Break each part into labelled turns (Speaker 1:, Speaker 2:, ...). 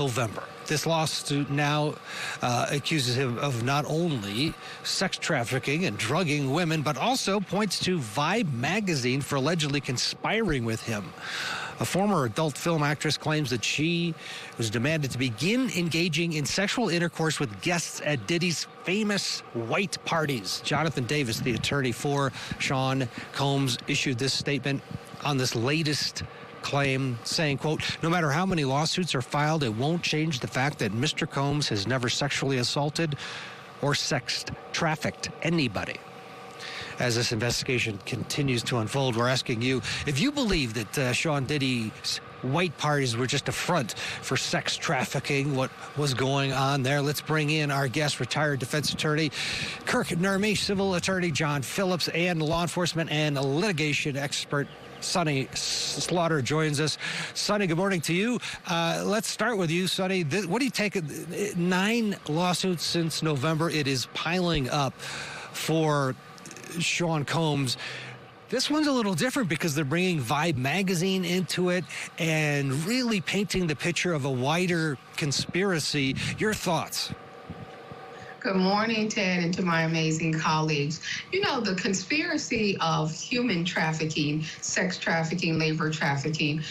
Speaker 1: November. This lawsuit now accuses him of not only sex trafficking and drugging women, but also points to Vibe magazine for allegedly conspiring with him. A former adult film actress claims that she was demanded to begin engaging in sexual intercourse with guests at Diddy's famous white parties. Jonathan Davis, the attorney for Sean Combs, issued this statement on this latest claim, saying, quote, "No matter how many lawsuits are filed, it won't change the fact that Mr. Combs has never sexually assaulted or sex trafficked anybody." As this investigation continues to unfold, we're asking you if you believe that Sean Diddy's white parties were just a front for sex trafficking, what was going on there. Let's bring in our guest, retired defense attorney Kirk Nurmi, civil attorney John Phillips, and law enforcement and litigation expert Sonny Slaughter joins us. Sonny, good morning to you. Let's start with you, Sonny. What do you take? 9 lawsuits since November. It is piling up for Sean Combs. This one's a little different because they're bringing Vibe magazine into it and really painting the picture of a wider conspiracy. Your thoughts?
Speaker 2: Good morning, Ted, and to my amazing colleagues. You know, the conspiracy of human trafficking, sex trafficking, labor trafficking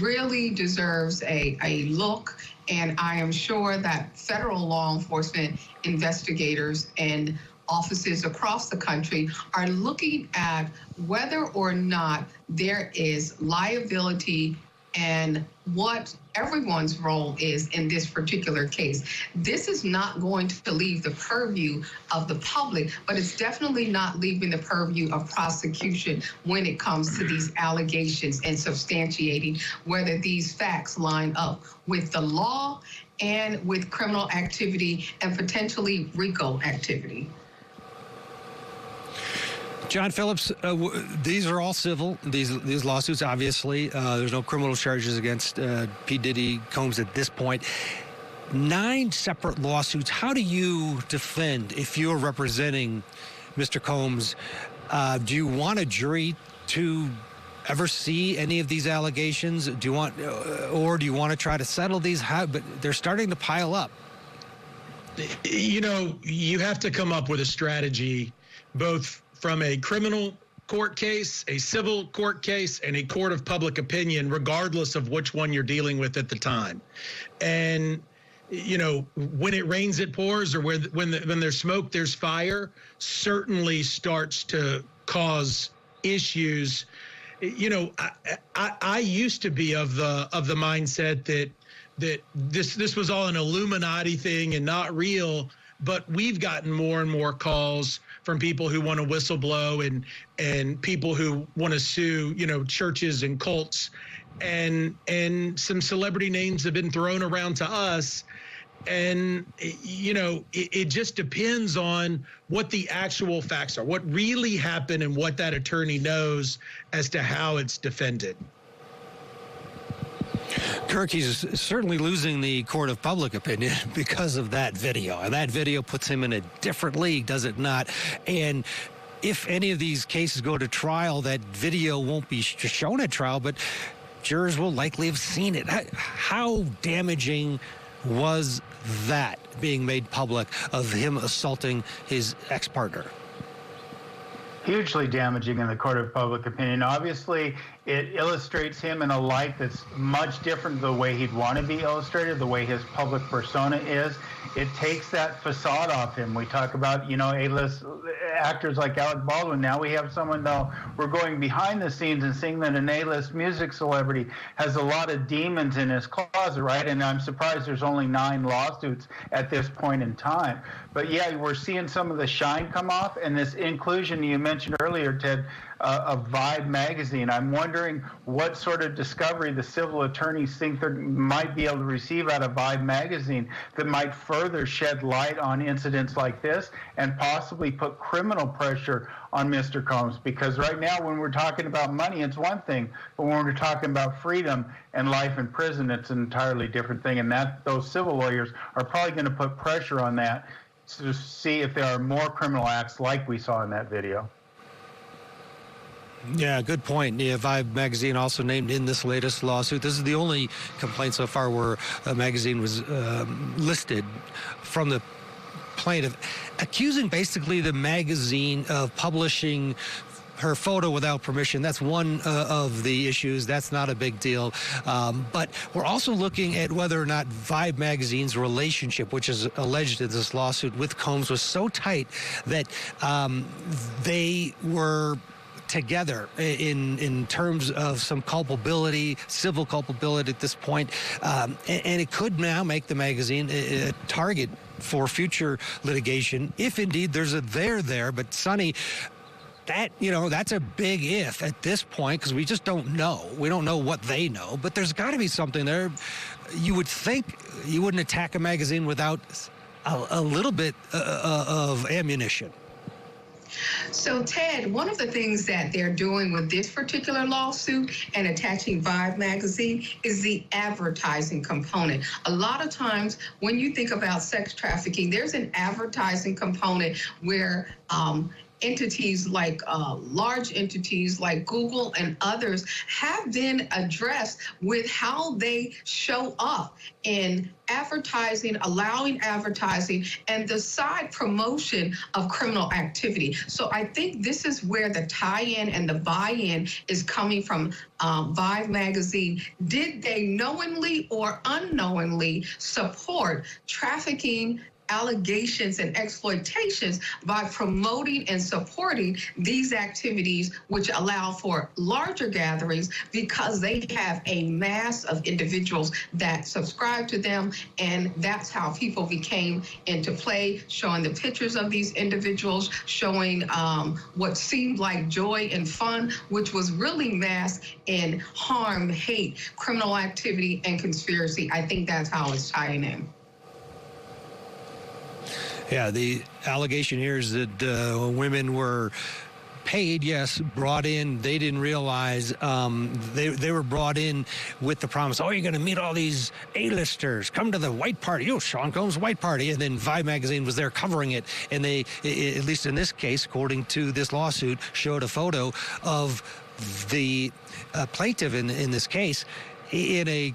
Speaker 2: really deserves a look, and I am sure that federal law enforcement investigators and offices across the country are looking at whether or not there is liability and what everyone's role is in this particular case. This is not going to leave the purview of the public, but it's definitely not leaving the purview of prosecution when it comes to these allegations and substantiating whether these facts line up with the law and with criminal activity and potentially RICO activity.
Speaker 1: John Phillips, these are all civil, these lawsuits, obviously. There's no criminal charges against P. Diddy Combs at this point. 9 separate lawsuits. How do you defend if you're representing Mr. Combs? Do you want a jury to ever see any of these allegations? Do you want to try to settle these? But they're starting to pile up.
Speaker 3: You know, you have to come up with a strategy, both from a criminal court case, a civil court case, and a court of public opinion, regardless of which one you're dealing with at the time. And, you know, when it rains, it pours, or when there's smoke, there's fire, certainly starts to cause issues. You know, I used to be of the mindset that this was all an Illuminati thing and not real, but we've gotten more and more calls from people who want to whistleblow and people who want to sue, you know, churches and cults, and some celebrity names have been thrown around to us. And, you know, it just depends on what the actual facts are, what really happened, and what that attorney knows as to how it's defended.
Speaker 1: Kirk, he's certainly losing the court of public opinion because of that video. And that video puts him in a different league, does it not? And if any of these cases go to trial, that video won't be shown at trial, but jurors will likely have seen it. How damaging was that being made public of him assaulting his ex-partner?
Speaker 4: Hugely damaging in the court of public opinion. Obviously, it illustrates him in a light that's much different the way he'd want to be illustrated, the way his public persona is. It takes that facade off him. We talk about, you know, A-list actors like Alec Baldwin. Now we have someone, though, we're going behind the scenes and seeing that an A-list music celebrity has a lot of demons in his closet, right? And I'm surprised there's only 9 lawsuits at this point in time. But yeah, we're seeing some of the shine come off, and this inclusion you mentioned earlier, Ted, of Vibe magazine. I'm wondering what sort of discovery the civil attorneys think they might be able to receive out of Vibe magazine that might further shed light on incidents like this and possibly put criminal pressure on Mr. Combs. Because right now, when we're talking about money, it's one thing, but when we're talking about freedom and life in prison, it's an entirely different thing. And those civil lawyers are probably going to put pressure on that to see if there are more criminal acts like we saw in that video.
Speaker 1: Yeah, good point. Yeah, Vibe magazine also named in this latest lawsuit. This is the only complaint so far where a magazine was listed from the plaintiff, accusing basically the magazine of publishing her photo without permission. That's one of the issues. That's not a big deal. But we're also looking at whether or not Vibe magazine's relationship, which is alleged in this lawsuit with Combs, was so tight that they were together in terms of some culpability, civil culpability at this point. And it could now make the magazine a target for future litigation if indeed there's a there. But Sonny, that's a big if at this point, because we just don't know. We don't know what they know, but there's got to be something there. You would think you wouldn't attack a magazine without a little bit of ammunition.
Speaker 2: So, Ted, one of the things that they're doing with this particular lawsuit and attaching Vibe magazine is the advertising component. A lot of times when you think about sex trafficking, there's an advertising component where entities like large entities like Google and others have been addressed with how they show up in advertising, allowing advertising, and the side promotion of criminal activity. So I think this is where the tie-in and the buy-in is coming from Vibe magazine. Did they knowingly or unknowingly support trafficking allegations and exploitations by promoting and supporting these activities, which allow for larger gatherings because they have a mass of individuals that subscribe to them, and that's how people became into play, showing the pictures of these individuals, showing what seemed like joy and fun, which was really masked in harm, hate, criminal activity, and conspiracy. I think that's how it's tying in.
Speaker 1: Yeah, the allegation here is that women were paid, yes, brought in. They didn't realize they were brought in with the promise, oh, you're going to meet all these A-listers. Come to the white party. Oh, Sean Combs' white party. And then Vibe magazine was there covering it. And they, at least in this case, according to this lawsuit, showed a photo of the plaintiff in this case in a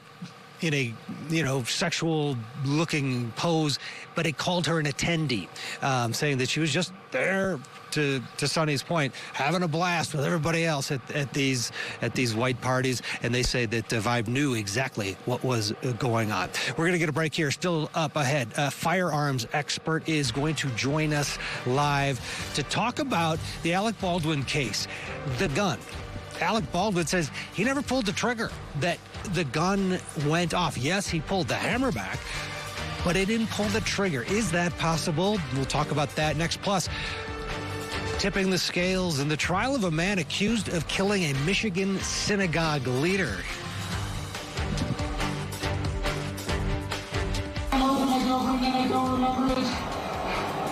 Speaker 1: sexual looking pose, but it called her an attendee, saying that she was just there, to Sonny's point, having a blast with everybody else at these white parties. And they say that Vibe knew exactly what was going on. We're going to get a break here. Still up ahead. A firearms expert is going to join us live to talk about the Alec Baldwin case, the gun. Alec Baldwin says he never pulled the trigger, that the gun went off. Yes, he pulled the hammer back, but he didn't pull the trigger. Is that possible? We'll talk about that next. Plus, tipping the scales in the trial of a man accused of killing a Michigan synagogue leader.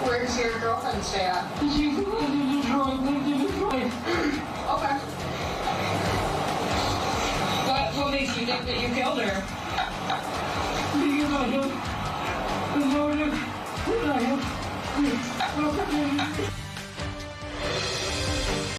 Speaker 5: Where's your girlfriend stay at? She's in Detroit. Okay. What makes you think that you killed her? Because I have